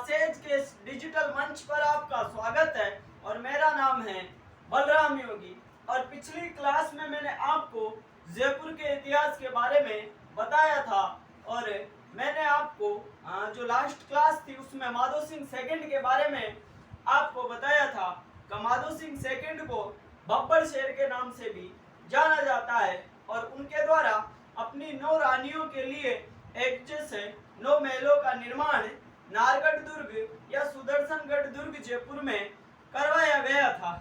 Classes के इस digital मंच पर आपका स्वागत है और मेरा नाम है बलराम योगी। और पिछली क्लास में मैंने आपको जयपुर के इतिहास के बारे में बताया था और मैंने आपको जो लास्ट क्लास थी उसमें माधो सिंह सेकंड के बारे में आपको बताया था कि माधो सिंह सेकंड को बब्बर शेर के नाम से भी जाना जाता है और उनके द्वारा अपनी 9 रानियों के लिए एक जैसे 9 महलों का निर्माण नारगढ़ दुर्ग या सुदर्शनगढ़ दुर्ग जयपुर में करवाया गया था।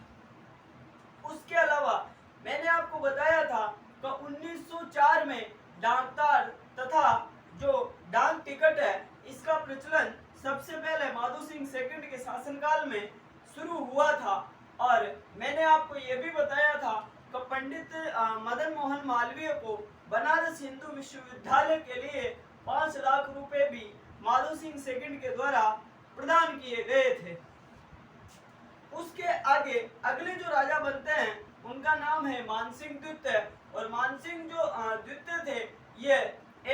उसके अलावा मैंने आपको बताया था कि 1904 में डाकतार तथा जो डाक टिकट है इसका प्रचलन सबसे पहले माधो सिंह सेकंड के शासनकाल में शुरू हुआ था। और मैंने आपको ये भी बताया था कि पंडित मदन मोहन मालवीय को बनारस हिंदू विश्वविद्यालय के लिए 5 लाख रुपए भी माधो सिंह सेकंड के द्वारा प्रदान किए गए थे। उसके आगे अगले जो राजा बनते हैं उनका नाम है मानसिंह द्वितीय और मानसिंह जो द्वितीय थे ये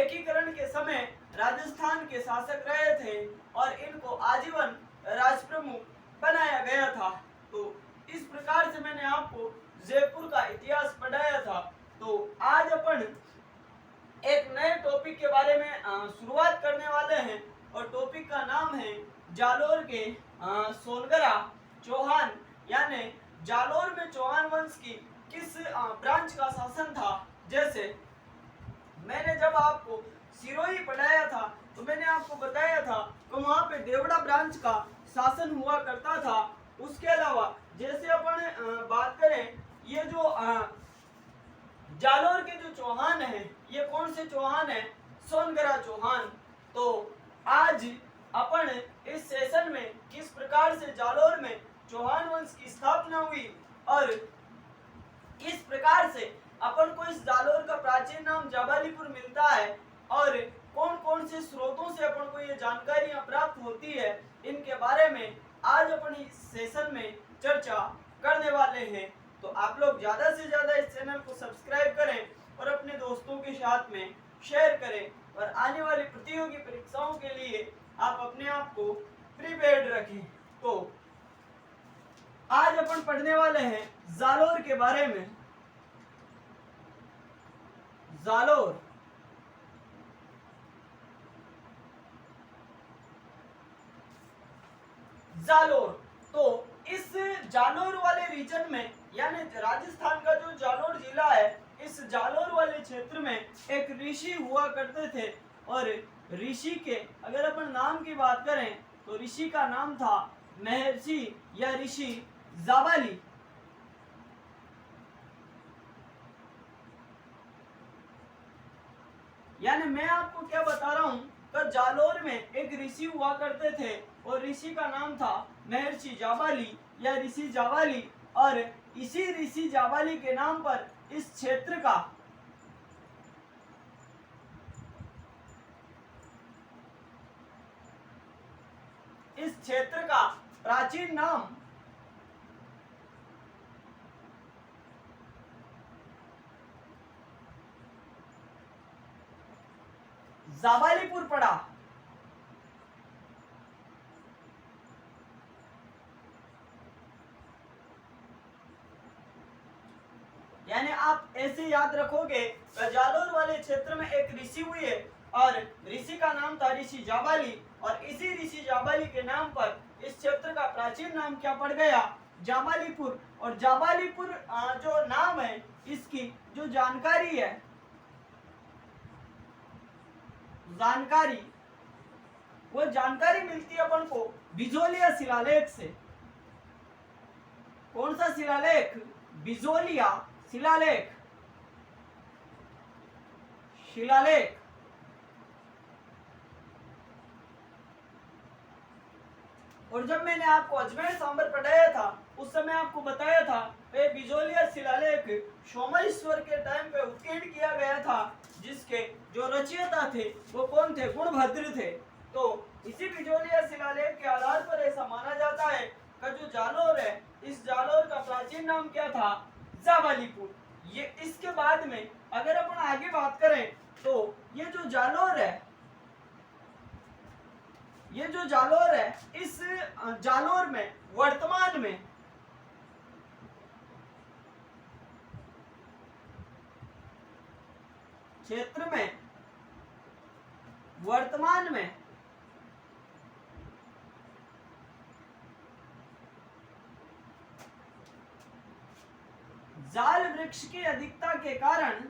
एकीकरण के समय राजस्थान के शासक रहे थे और इनको आजीवन राजप्रमुख बनाया गया था। तो इस प्रकार से मैंने आपको जयपुर का इतिहास पढ़ाया था। तो आज अपन एक नए टॉपिक के बारे में शुरुआत करने वाले हैं और टॉपिक का नाम है जालोर के सोनगरा चौहान, यानी जालोर में चौहान वंश की किस ब्रांच का शासन था। जैसे मैंने जब आपको सिरोही पढ़ाया था तो मैंने आपको बताया था कि वहाँ पे देवड़ा ब्रांच का शासन हुआ करता था। उसके अलावा जैसे अपन बात करें ये जो जालोर के जो चौहान हैं ये कौन से चौहान हैं, सोनगरा चौहान। तो आज अपन इस सेशन में किस प्रकार से जालोर में चौहान वंश की स्थापना हुई और इस प्रकार से अपन को इस जालोर का प्राचीन नाम जाबालीपुर मिलता है और कौन कौन से स्रोतों से अपन को ये जानकारियां प्राप्त होती है, इनके बारे में आज अपन इस सेशन में चर्चा करने वाले हैं। तो आप लोग ज्यादा से ज्यादा इस चैनल को सब्सक्राइब करें और अपने दोस्तों के साथ में शेयर करें और आने वाली प्रतियोगी परीक्षाओं के लिए आप अपने आप को प्रिपेयर्ड रखें। तो आज अपन पढ़ने वाले हैं जालोर के बारे में। जालोर जालोर तो इस जालोर वाले रीजन में यानी राजस्थान का जो जालोर जिला है इस जालोर वाले क्षेत्र में एक ऋषि हुआ करते थे और ऋषि के अगर अपन नाम की बात करें तो ऋषि का नाम था महर्षि या ऋषि जाबाली। यानी मैं आपको क्या बता रहा हूँ तो जालोर में एक ऋषि हुआ करते थे और ऋषि का नाम था महर्षि जाबाली या ऋषि जाबाली और इसी ऋषि जाबाली के नाम पर इस क्षेत्र का प्राचीन नाम जाबालीपुर पड़ा। यानी आप ऐसे याद रखोगे जालोर वाले क्षेत्र में एक ऋषि हुई है और ऋषि का नाम था ऋषि जाबाली और इसी ऋषि जाबाली के नाम पर इस क्षेत्र का प्राचीन नाम क्या पड़ गया, जाबालीपुर। और जाबालीपुर जो नाम है इसकी जो जानकारी है वो जानकारी मिलती है अपन को बिजोलिया शिलालेख से। कौन सा शिलालेख, बिजोलिया शिलालेख। और जब मैंने आपको अजमेर सांबर पढ़ाया था उस समय आपको बताया था ये बिजोलिया शिलालेख सोमेश्वर के टाइम पे उत्कीर्ण किया गया था, जिसके जो रचयिता थे वो कौन थे, गुणभद्र थे। तो इसी बिजोलिया शिलालेख के आधार पर ऐसा माना जाता है कि जो जालोर है इस जालोर का प्राचीन नाम क्या था, जाबालीपुर। ये इसके बाद में अगर अपन आगे बात करें तो ये जो जालोर है ये जो जालोर है, इस जालोर में वर्तमान में क्षेत्र में वर्तमान में जाल वृक्ष की अधिकता के कारण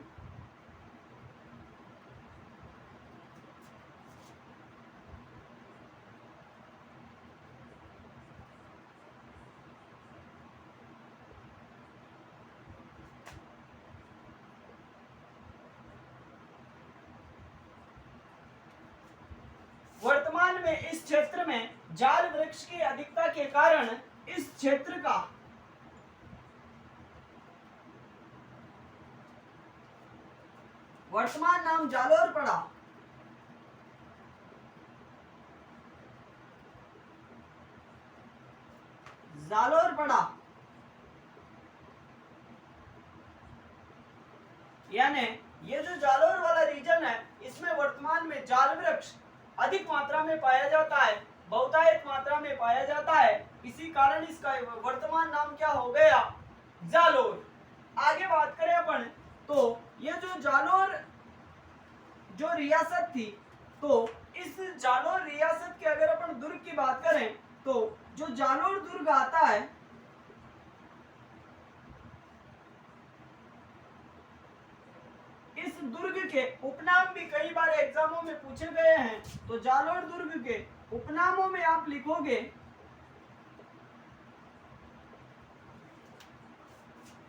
वर्तमान में इस क्षेत्र में जाल वृक्ष की अधिकता के कारण इस क्षेत्र का वर्तमान नाम जालोर पड़ा। जालोर पड़ा, यानी ये जो जालोर वाला रीजन है, इसमें वर्तमान में जाल वृक्ष अधिक मात्रा में पाया जाता है, बहुतायत मात्रा में पाया जाता है। इसी कारण इसका वर्तमान नाम क्या हो गया? जालोर। आगे बात करें अपन, तो ये जो जालोर जो रियासत थी, तो इस जालोर रियासत के अगर अपन दुर्ग की बात करें, तो जो जालोर दुर्ग आता है, इस दुर्ग के उपनाम भी कई बार एग्जामों में पूछे गए हैं। तो जालोर दुर्ग के उपनामों में आप लिखोगे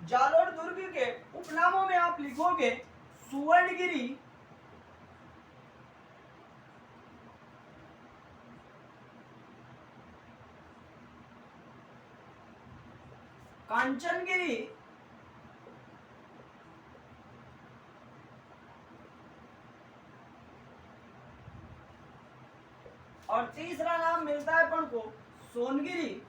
जालोर दुर्ग के उपनामों में आप लिखोगे सुवर्णगिरी, कांचनगिरी, और तीसरा नाम मिलता है अपन को सोनगिरी।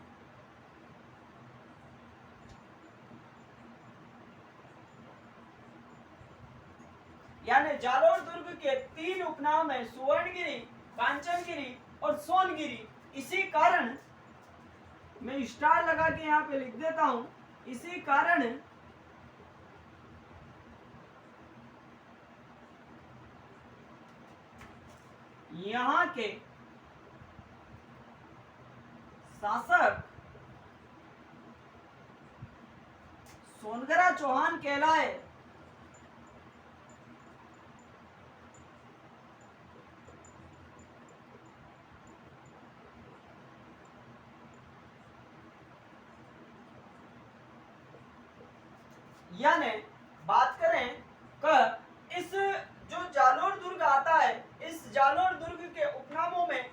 यानी जालोर दुर्ग के तीन उपनाम है, सुवर्णगिरी, कांचनगिरी और सोनगिरी। इसी कारण मैं स्टार लगा के यहाँ पे लिख देता हूं, इसी कारण यहाँ के शासक सोनगरा चौहान कहलाए। यानी बात करें कि इस जो जालोर दुर्ग आता है, इस जालोर दुर्ग के उपनामों में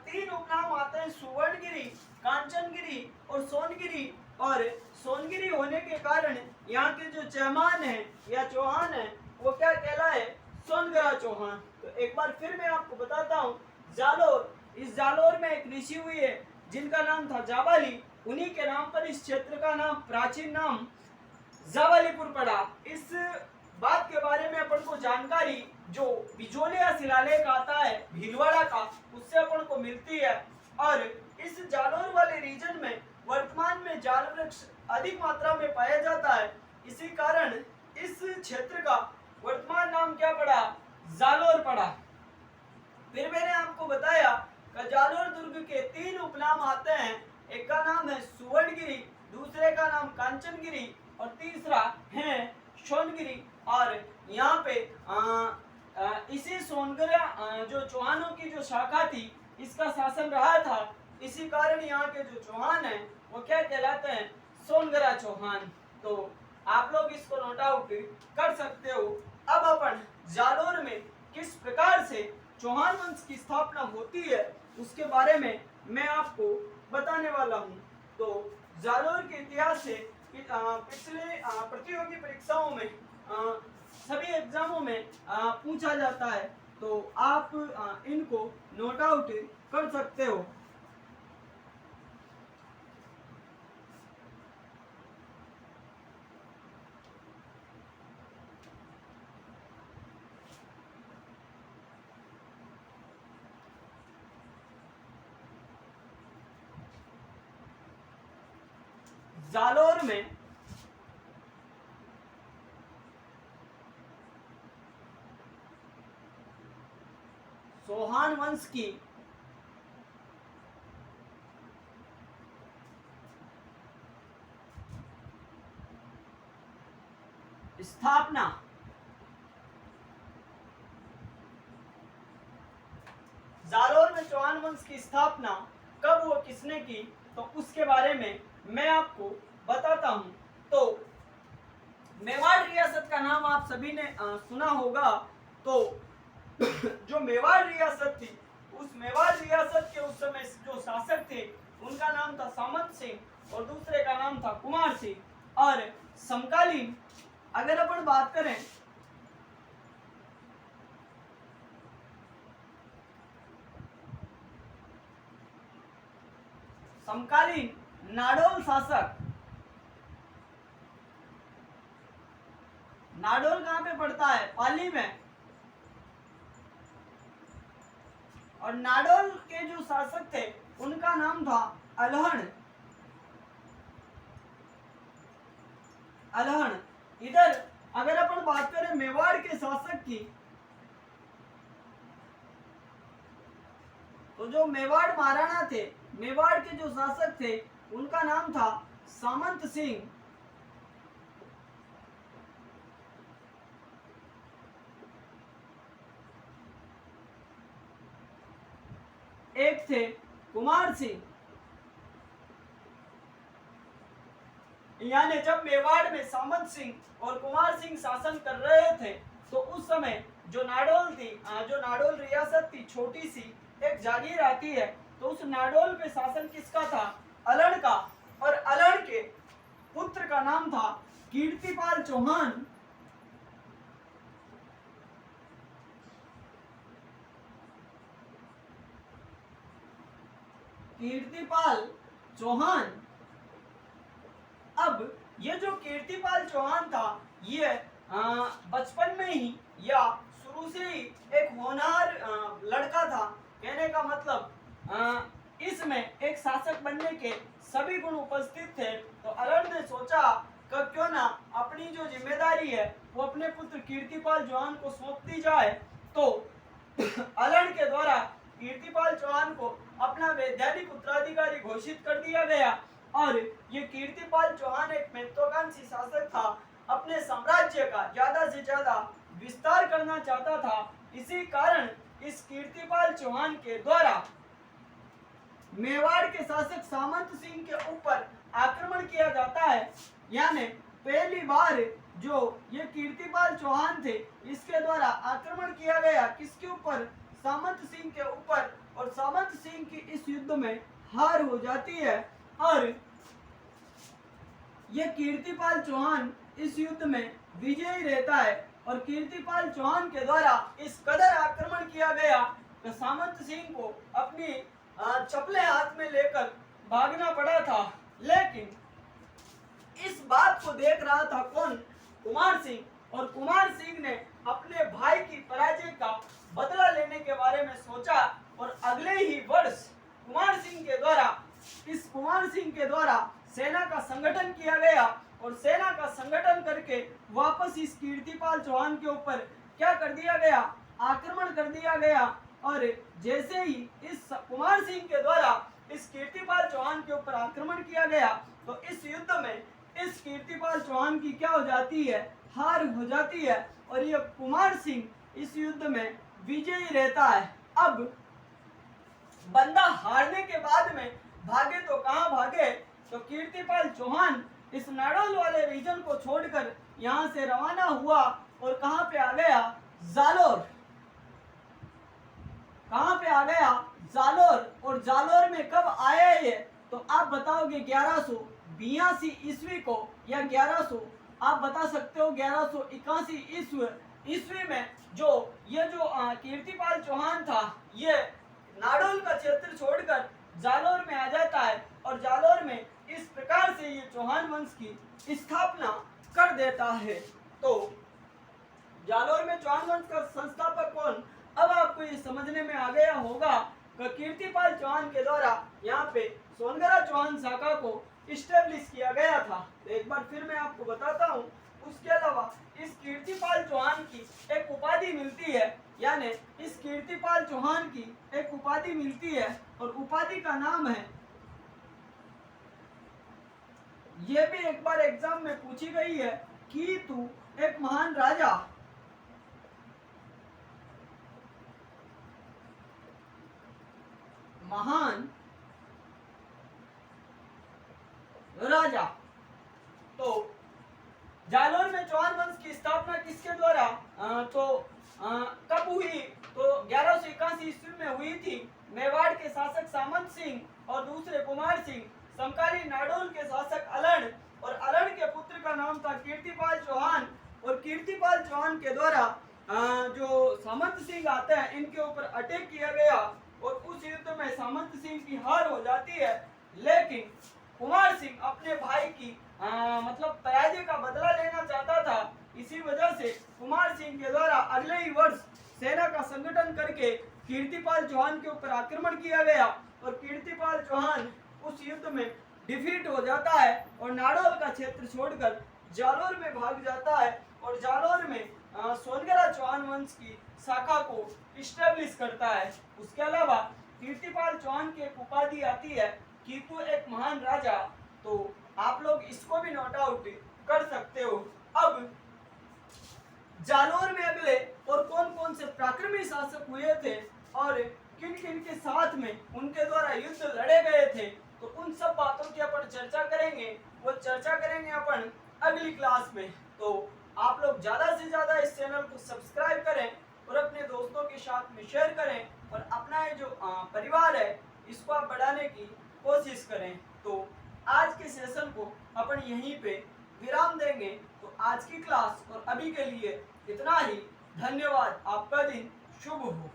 तीन उपनाम आते हैं, सुवर्णगिरी, कांचनगिरी और सोनगिरी। और सोनगिरी होने के कारण यहाँ के जो चौहान है या चौहान है, वो क्या कहलाए? सोनगरा चौहान। तो एक बार फिर मैं आपको बताता हूँ, जालोर, इस जालोर में एक ऋषि हुई है जिनका नाम था जाबाली। उन्हीं के नाम पर इस क्षेत्र का नाम, प्राचीन नाम जाबालीपुर पड़ा। इस बात के बारे में अपन को जानकारी जो बिजोलिया शिलालेख आता है भीलवाड़ा का, उससे अपन को मिलती है। और इस जालोर वाले रीजन में वर्तमान में जाल वृक्ष अधिक मात्रा में पाया जाता है। इसी कारण इस क्षेत्र का वर्तमान नाम क्या पड़ा? जालोर पड़ा। फिर मैंने आपको बताया कि जालोर दुर्ग के तीन उपनाम आते हैं, एक का नाम है सुवर्णगिरी, दूसरे का नाम कांचनगिरी और तीसरा है सोनगिरी। और यहाँ पे इसी सोनगरा जो चौहानों की जो शाखा थी, इसका शासन रहा था। इसी कारण यहाँ के जो चौहान हैं वो क्या कहलाते हैं? सोनगरा चौहान। तो आप लोग इसको नोट आउट कर सकते हो। अब अपन जालोर में किस प्रकार से चौहान वंश की स्थापना होती है उसके बारे में मैं आपको बताने वाला हूँ। तो जालोर के इतिहास से पिछले प्रतियोगी परीक्षाओं में सभी एग्जामों में पूछा जाता है, तो आप इनको नोट आउट कर सकते हो। जालोर में चौहान वंश की स्थापना जालोर में चौहान वंश की स्थापना कब वो किसने की, तो उसके बारे में मैं आपको बताता हूं। तो मेवाड़ रियासत का नाम आप सभी ने सुना होगा। तो जो मेवाड़ रियासत थी, उस मेवाड़ रियासत के उस समय जो शासक थे उनका नाम था सामंत सिंह और दूसरे का नाम था कुमार सिंह। और समकालीन अगर अपन बात करें समकालीन नाडोल शासक, नाडोल कहां पे पड़ता है, पाली में। और नाडोल के जो शासक थे उनका नाम था अलहण। अलहण। इधर अगर अपन बात करें मेवाड़ के शासक की, तो जो मेवाड़ महाराणा थे, मेवाड़ के जो शासक थे उनका नाम था सामंत सिंह। एक थे कुमार सिंह। यानी जब मेवाड़ में सामंत सिंह और कुमार सिंह शासन कर रहे थे तो उस समय जो नाडोल थी, जो नाडोल रियासत थी, छोटी सी एक जागीर आती है, तो उस नाडोल पे शासन किसका था, अलड़ का। और अलड़ के पुत्र का नाम था कीर्तिपाल चौहान। कीर्तिपाल चौहान। अब ये जो कीर्तिपाल चौहान था, ये बचपन में ही या शुरू से ही एक होनहार लड़का था। कहने का मतलब इसमें एक शासक बनने के सभी गुण उपस्थित थे। तो अलड़ ने सोचा कि क्यों ना अपनी जो जिम्मेदारी है वो अपने पुत्र कीर्तिपाल चौहान को सौंप दी जाए। तो अलड़ के द्वारा कीर्तिपाल चौहान को अपना वैधानिक उत्तराधिकारी घोषित कर दिया गया। और ये कीर्तिपाल चौहान एक महत्वाकांक्षी शासक था, अपने साम्राज्य का ज्यादा से ज्यादा विस्तार करना चाहता था। इसी कारण इस कीर्तिपाल चौहान के द्वारा मेवाड़ के शासक सामंत सिंह के ऊपर आक्रमण किया जाता है। यानी पहली बार जो ये कीर्तिपाल चौहान थे, इसके द्वारा आक्रमण किया गया किसके ऊपर, सामंत सिंह के ऊपर। और सामंत सिंह की इस युद्ध में हार हो जाती है और ये कीर्तिपाल चौहान इस युद्ध में विजयी रहता है। और कीर्तिपाल चौहान के द्वारा इस कदर आक्रमण किया गया कि सामंत सिंह को अपनी चप्पलें हाथ में लेकर भागना पड़ा था। लेकिन इस बात को देख रहा था कौन, कुमार सिंह। और कुमार सिंह ने अपने भाई की पराजय का बदला लेने के बारे में सोचा और अगले ही वर्ष कुमार सिंह के द्वारा सेना का संगठन किया गया। और सेना का संगठन करके वापस इस कीर्तिपाल चौहान के ऊपर क्या कर दिया गया, आक्रमण कर दिया गया। और जैसे ही इस कुमार सिंह के द्वारा इस कीर्तिपाल चौहान के ऊपर आक्रमण किया गया, तो इस युद्ध में इस कीर्तिपाल चौहान की क्या हो जाती है, हार हो जाती है। और ये कुमार सिंह इस युद्ध में विजयी रहता है। अब बंदा हारने के बाद में भागे तो कहां भागे, तो कीर्तिपाल चौहान इस नाडोल वाले रीजन को छोड़कर यहां से रवाना हुआ और कहां पे आ गया, जालोर। कहां पे आ गया, जालोर। और जालोर में कब आया ये, तो आप बताओगे 1182 ईस्वी को या 1100, आप बता सकते हो 1181 ईस्वी में जो कीर्तिपाल चौहान था, ये नाडोल का क्षेत्र छोड़कर जालोर में आ जाता है। और जालोर में इस प्रकार से ये चौहान वंश की स्थापना कर देता है। तो जालोर में चौहान वंश का संस्थापक कौन, अब आपको ये समझने में आ गया होगा कि कीर्तिपाल चौहान के द्वारा यहाँ पे सोनगरा चौहान शाखा को इस्टेब्लिश किया गया था। तो एक बार फिर मैं आपको बताता हूँ। उसके अलावा इस कीर्तिपाल चौहान की एक उपाधि मिलती है, यानी इस कीर्तिपाल चौहान की एक उपाधि मिलती है और उपाधि का नाम है, ये भी एक बार एग्जाम में पूछी गई है कि तू एक महान राजा। महान राजा। तो जालौर में चौहान वंश की स्थापना किसके द्वारा कब हुई? तो 1181 ईस्वी में हुई थी। मेवाड़ के शासक सामंत सिंह और दूसरे कुमार सिंह, समकालीन नाडोल के शासक अलण, और अलण के पुत्र का नाम था कीर्तिपाल चौहान। और कीर्तिपाल चौहान के द्वारा जो सामंत सिंह आते हैं इनके ऊपर अटैक किया गया और उस युद्ध में सामंत सिंह की हार हो जाती है। लेकिन कुमार सिंह अपने भाई की मतलब पराजय का बदला लेना चाहता था। इसी वजह से कुमार सिंह के द्वारा अगले ही वर्ष सेना का संगठन करके कीर्तिपाल चौहान के ऊपर आक्रमण किया गया और कीर्तिपाल चौहान उस युद्ध में डिफीट हो जाता है और नाडोल का क्षेत्र छोड़कर जालोर में भाग जाता है और जालोर में सोनगरा चौहान वंश की शाखा को इस्टेब्लिश करता है। उसके अलावा कीर्तिपाल चौहान की एक उपाधि आती है कि तू एक महान राजा। तो आप लोग इसको भी नोट आउट कर सकते हो। अब जालोर में अगले और कौन कौन से पराक्रमी शासक हुए थे और किन किन के साथ में उनके द्वारा युद्ध लड़े गए थे, तो उन सब बातों की अपन चर्चा करेंगे। वो चर्चा करेंगे अपन अगली क्लास में। तो आप लोग ज्यादा से ज्यादा इस चैनल को सब्सक्राइब करें और अपने दोस्तों के साथ में शेयर करें और अपना ये जो परिवार है इसको आप बढ़ाने की कोशिश करें। तो आज के सेशन को अपन यहीं पे विराम देंगे। तो आज की क्लास और अभी के लिए इतना ही। धन्यवाद। आपका दिन शुभ हो।